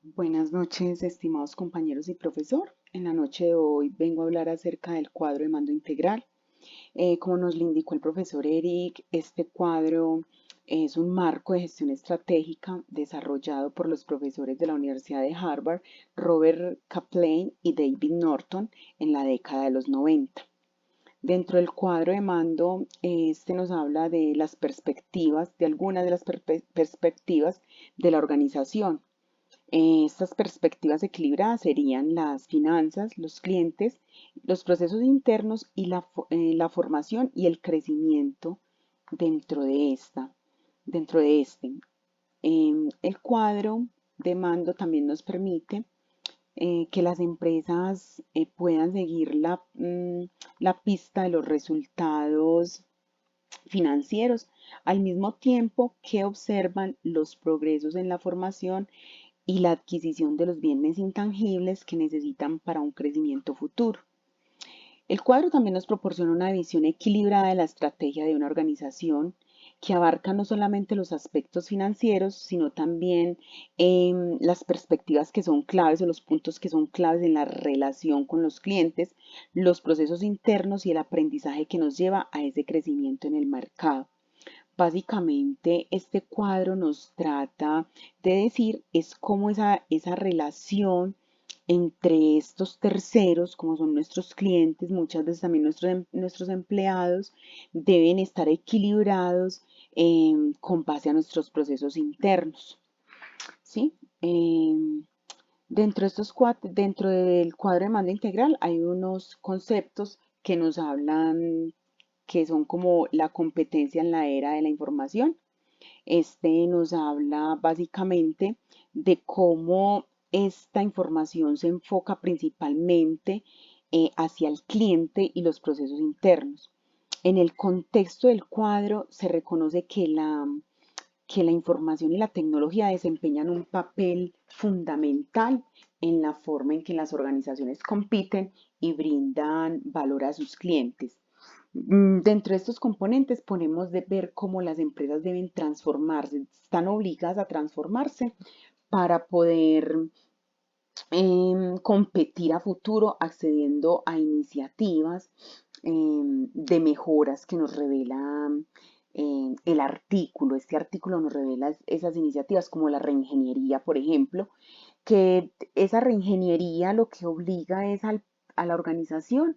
Buenas noches, estimados compañeros y profesor. En la noche de hoy vengo a hablar acerca del cuadro de mando integral. Como nos lo indicó el profesor Eric, este cuadro es un marco de gestión estratégica desarrollado por los profesores de la Universidad de Harvard, Robert Kaplan y David Norton, en la década de los 90. Dentro del cuadro de mando, este nos habla de las perspectivas, de algunas de las perspectivas de la organización. Estas perspectivas equilibradas serían las finanzas, los clientes, los procesos internos y la formación y el crecimiento dentro de dentro de este. El cuadro de mando también nos permite que las empresas puedan seguir la pista de los resultados financieros, al mismo tiempo que observan los progresos en la formación y la adquisición de los bienes intangibles que necesitan para un crecimiento futuro. El cuadro también nos proporciona una visión equilibrada de la estrategia de una organización que abarca no solamente los aspectos financieros, sino también las perspectivas que son claves o los puntos que son claves en la relación con los clientes, los procesos internos y el aprendizaje que nos lleva a ese crecimiento en el mercado. Básicamente, este cuadro nos trata de decir es cómo esa relación entre estos terceros, como son nuestros clientes, muchas veces también nuestros empleados, deben estar equilibrados con base a nuestros procesos internos. ¿Sí? Dentro del cuadro de mando integral hay unos conceptos que nos hablan que son como la competencia en la era de la información. Este nos habla básicamente de cómo esta información se enfoca principalmente hacia el cliente y los procesos internos. En el contexto del cuadro se reconoce que la información y la tecnología desempeñan un papel fundamental en la forma en que las organizaciones compiten y brindan valor a sus clientes. Dentro de estos componentes ponemos de ver cómo las empresas deben transformarse, están obligadas a transformarse para poder competir a futuro accediendo a iniciativas de mejoras que nos revela el artículo. Este artículo nos revela esas iniciativas como la reingeniería, por ejemplo, que esa reingeniería lo que obliga es a la organización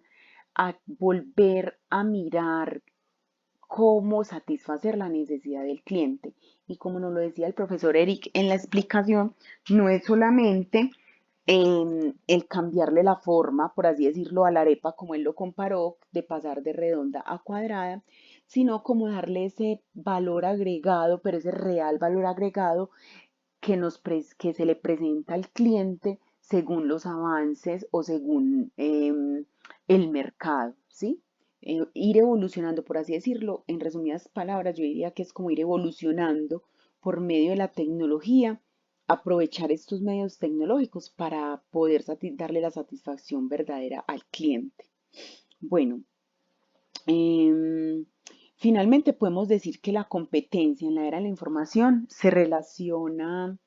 a volver a mirar cómo satisfacer la necesidad del cliente. Y como nos lo decía el profesor Eric en la explicación, no es solamente el cambiarle la forma, por así decirlo, a la arepa, como él lo comparó, de pasar de redonda a cuadrada, sino como darle ese valor agregado, pero ese real valor agregado que se le presenta al cliente según los avances o según el mercado, ¿sí? Ir evolucionando, por así decirlo, en resumidas palabras, yo diría que es como ir evolucionando por medio de la tecnología, aprovechar estos medios tecnológicos para poder darle la satisfacción verdadera al cliente. Bueno, em, finalmente podemos decir que la competencia en la era de la información se relaciona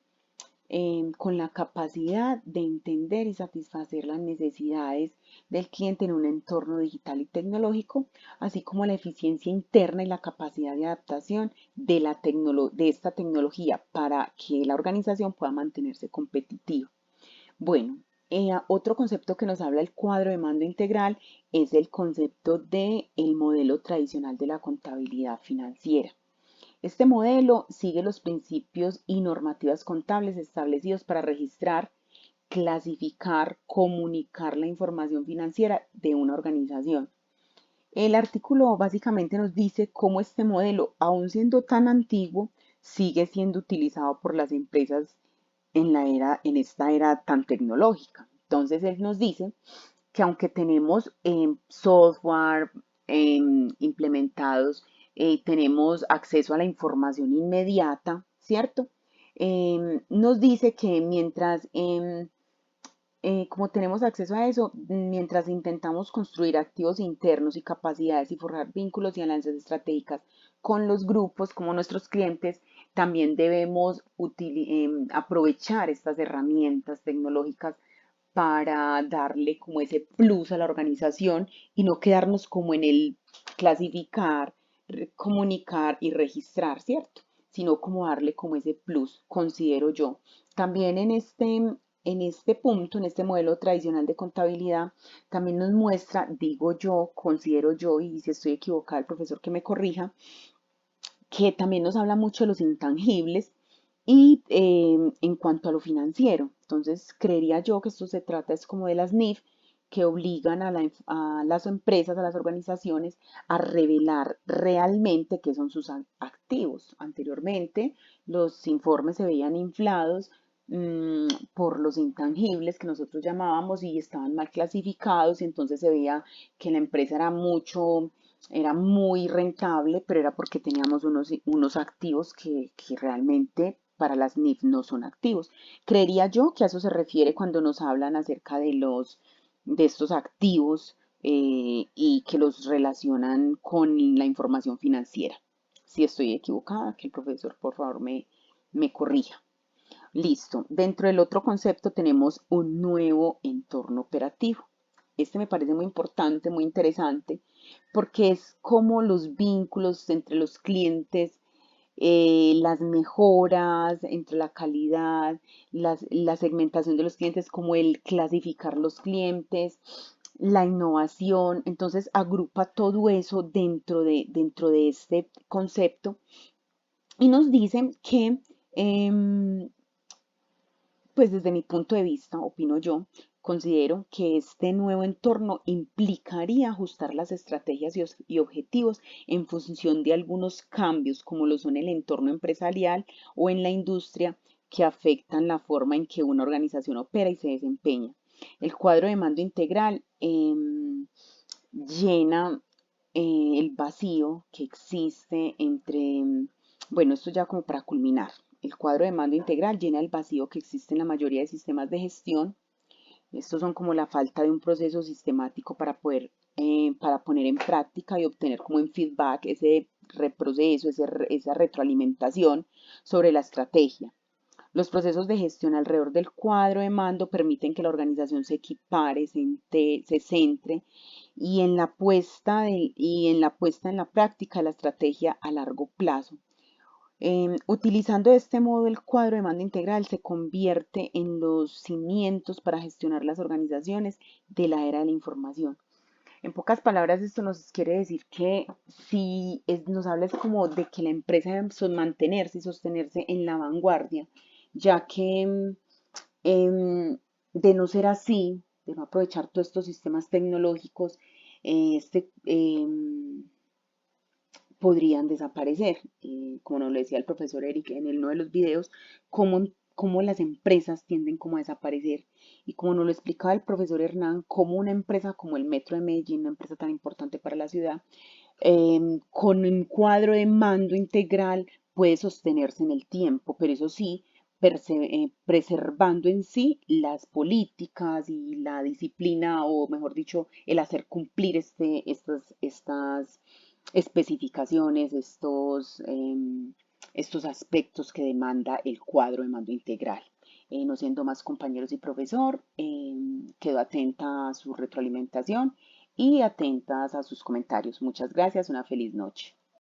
con la capacidad de entender y satisfacer las necesidades del cliente en un entorno digital y tecnológico, así como la eficiencia interna y la capacidad de adaptación de esta tecnología para que la organización pueda mantenerse competitiva. Bueno, otro concepto que nos habla el cuadro de mando integral es el concepto de el modelo tradicional de la contabilidad financiera. Este modelo sigue los principios y normativas contables establecidos para registrar, clasificar, comunicar la información financiera de una organización. El artículo básicamente nos dice cómo este modelo, aun siendo tan antiguo, sigue siendo utilizado por las empresas en esta era tan tecnológica. Entonces él nos dice que aunque tenemos software implementados, tenemos acceso a la información inmediata, ¿cierto? Nos dice que como tenemos acceso a eso, mientras intentamos construir activos internos y capacidades y forjar vínculos y alianzas estratégicas con los grupos, como nuestros clientes, también debemos aprovechar estas herramientas tecnológicas para darle como ese plus a la organización y no quedarnos como en el clasificar, comunicar y registrar, ¿cierto? Sino como darle como ese plus, considero yo. También en este punto, en este modelo tradicional de contabilidad, también nos muestra, digo yo, considero yo, y si estoy equivocada, el profesor que me corrija, que también nos habla mucho de los intangibles y en cuanto a lo financiero. Entonces, creería yo que esto se trata es como de las NIF que obligan a las empresas, a las organizaciones a revelar realmente qué son sus activos. Anteriormente, los informes se veían inflados por los intangibles que nosotros llamábamos y estaban mal clasificados y entonces se veía que la empresa era muy rentable, pero era porque teníamos unos activos que realmente para las NIF no son activos. Creería yo que a eso se refiere cuando nos hablan acerca de estos activos y que los relacionan con la información financiera. Si estoy equivocada, que el profesor por favor me corrija. Listo. Dentro del otro concepto tenemos un nuevo entorno operativo. Este me parece muy importante, muy interesante, porque es como los vínculos entre los clientes, las mejoras entre la calidad, la segmentación de los clientes, como el clasificar los clientes, la innovación. Entonces agrupa todo eso dentro de este concepto y nos dicen que pues desde mi punto de vista, opino yo, considero que este nuevo entorno implicaría ajustar las estrategias y objetivos en función de algunos cambios, como lo son el entorno empresarial o en la industria, que afectan la forma en que una organización opera y se desempeña. El cuadro de mando integral llena el vacío que existe entre, bueno, esto ya como para culminar. El cuadro de mando integral llena el vacío que existe en la mayoría de sistemas de gestión. Estos son como la falta de un proceso sistemático para poner en práctica y obtener como en feedback ese reproceso, esa retroalimentación sobre la estrategia. Los procesos de gestión alrededor del cuadro de mando permiten que la organización se equipare, se centre y en la puesta en la práctica de la estrategia a largo plazo. Utilizando de este modo, el cuadro de mando integral se convierte en los cimientos para gestionar las organizaciones de la era de la información. En pocas palabras, esto nos quiere decir que si nos habla es como de que la empresa debe mantenerse y sostenerse en la vanguardia, ya que de no ser así, de no aprovechar todos estos sistemas tecnológicos, podrían desaparecer. Como nos lo decía el profesor Eric en uno de los videos, cómo las empresas tienden como a desaparecer. Y como nos lo explicaba el profesor Hernán, cómo una empresa como el Metro de Medellín, una empresa tan importante para la ciudad, con un cuadro de mando integral puede sostenerse en el tiempo, pero eso sí, preservando en sí las políticas y la disciplina, o mejor dicho, el hacer cumplir estas especificaciones, estos aspectos que demanda el cuadro de mando integral. No siendo más compañeros y profesor, quedo atenta a su retroalimentación y atentas a sus comentarios. Muchas gracias, una feliz noche.